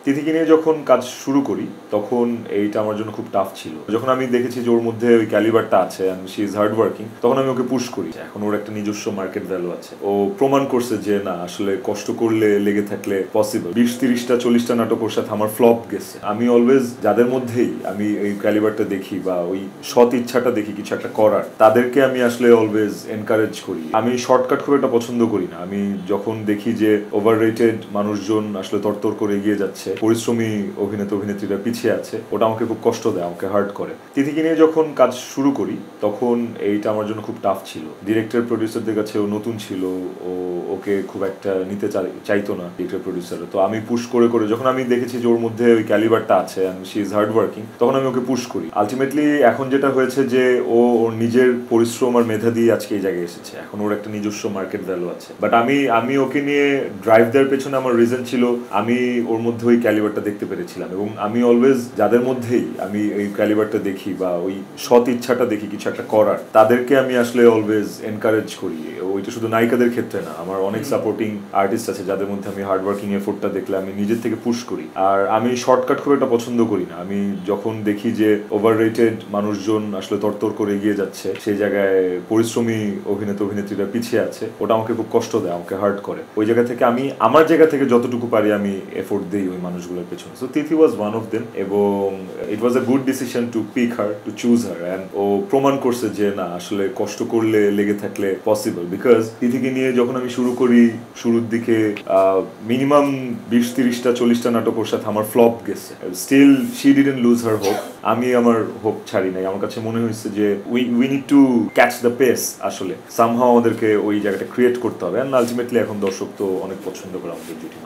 তিথিকে নিয়ে যখন কাজ শুরু করি তখন এইটা আমার জন্য খুব টাফ ছিল। যখন আমি দেখেছি যে ওর মধ্যে ওই ক্যালিবারটা আছে and she is hard working, তখন আমি ওকে পুশ করি। এখন ওর একটা নিজস্ব মার্কেট ভ্যালু আছে, ও প্রমাণ করছে যে না আসলে কষ্ট করলে লেগে থাকলে পসিবল। 20-30টা 40টা নাটক ওর সাথে আমার ফ্লপ গেছে। আমি অলওয়েজ যাদের মধ্যেই আমি এই ক্যালিবারটা দেখি বা ওই সৎ ইচ্ছাটা দেখি কিছু একটা করার, তাদেরকে আমি আসলে অলওয়েজ এনকারেজ করি। আমি শর্টকাট খুব একটা পছন্দ করি না। আমি যখন দেখি যে ওভার রেটেড মানুষজন আসলে তরতর করে এগিয়ে যাচ্ছে, পরিশ্রমী অভিনেতা অভিনেত্রীরা পিছিয়ে আছে, ওটা আমাকে খুব কষ্ট দেয়, আমাকে হার্ট করে। তিথিকে নিয়ে যখন কাজ শুরু করি তখন এইটা আমার জন্য খুব টাফ ছিল। ডিরেক্টর প্রডিউসারদের কাছে ও নতুন ছিল, ওকে খুব একটা নিতে চাইতো না ডিরেক্টর প্রডিউসাররা। তো আমি পুশ করে করে যখন আমি দেখেছি যে ওর মধ্যে ওই ক্যালিবারটা আছে and she is hard working, তখন আমি ওকে পুশ করি। আলটিমেটলি এখন যেটা হয়েছে যে ওর নিজের পরিশ্রম আর মেধা দিয়ে আজকে এই জায়গায় এসেছে। এখন ওর একটা নিজস্ব মার্কেট ভ্যালু আছে। বাট আমি ওকে নিয়ে ড্রাইভ দেওয়ার পেছনে আমার রিজন ছিল আমি ওর মধ্যে ওই ক্যালিবারটা দেখতে পেরেছিলাম, এবং আমি অলওয়েজ যাদের মধ্যেই আমি এই ক্যালিবারটা দেখি বা ওই সৎ ইচ্ছাটা দেখি কিছু একটা করার, তাদেরকে আমি আসলে অলওয়েজ এনকারেজ করি। ওইটা শুধু নায়িকাদের ক্ষেত্রে না, আমার অনেক সাপোর্টিং আর্টিস্ট আছে যাদের মধ্যে আমি হার্ড ওয়ার্কিং এফোর্টটা দেখলে আমি নিজের থেকে পুশ করি। আর আমি শর্টকাট খুব একটা পছন্দ করি না। আমি যখন দেখি যে ওভার রেটেড মানুষজন আসলে তরতর করে এগিয়ে যাচ্ছে, সেই জায়গায় পরিশ্রমী অভিনেতা অভিনেত্রীরা পিছিয়ে আছে, ওটা আমাকে খুব কষ্ট দেয়, আমাকে হার্ট করে। ওই জায়গা থেকে আমি আমার জায়গা থেকে যতটুকু পারি আমি এফোর্ট দিই ওই মানুষগুলোর পেছনে। So Tithi was one of them, এবং it was a good decision to pick her, to choose her. And ও প্রমাণ করছে যে না আসলে কষ্ট করলে লেগে থাকলে পসিবল। বিকজ তিথিকে নিয়ে যখন আমি শুরু করি, শুরুর দিকে মিনিমাম 20-30টা 40টা নাটক ওর সাথে আমার ফ্লপ গেছে। Still she didn't lose her hope. আমি আমার হোপ ছাড়ি নাই। আমার কাছে মনে হয়েছে যে we need to catch the pace. আসলে সামহাও আমাদেরকে ওই জায়গাটা ক্রিয়েট করতে হবে। অ্যান্ড আলটিমেটলি এখন দর্শক তো অনেক পছন্দ করে আমাদের জুটি।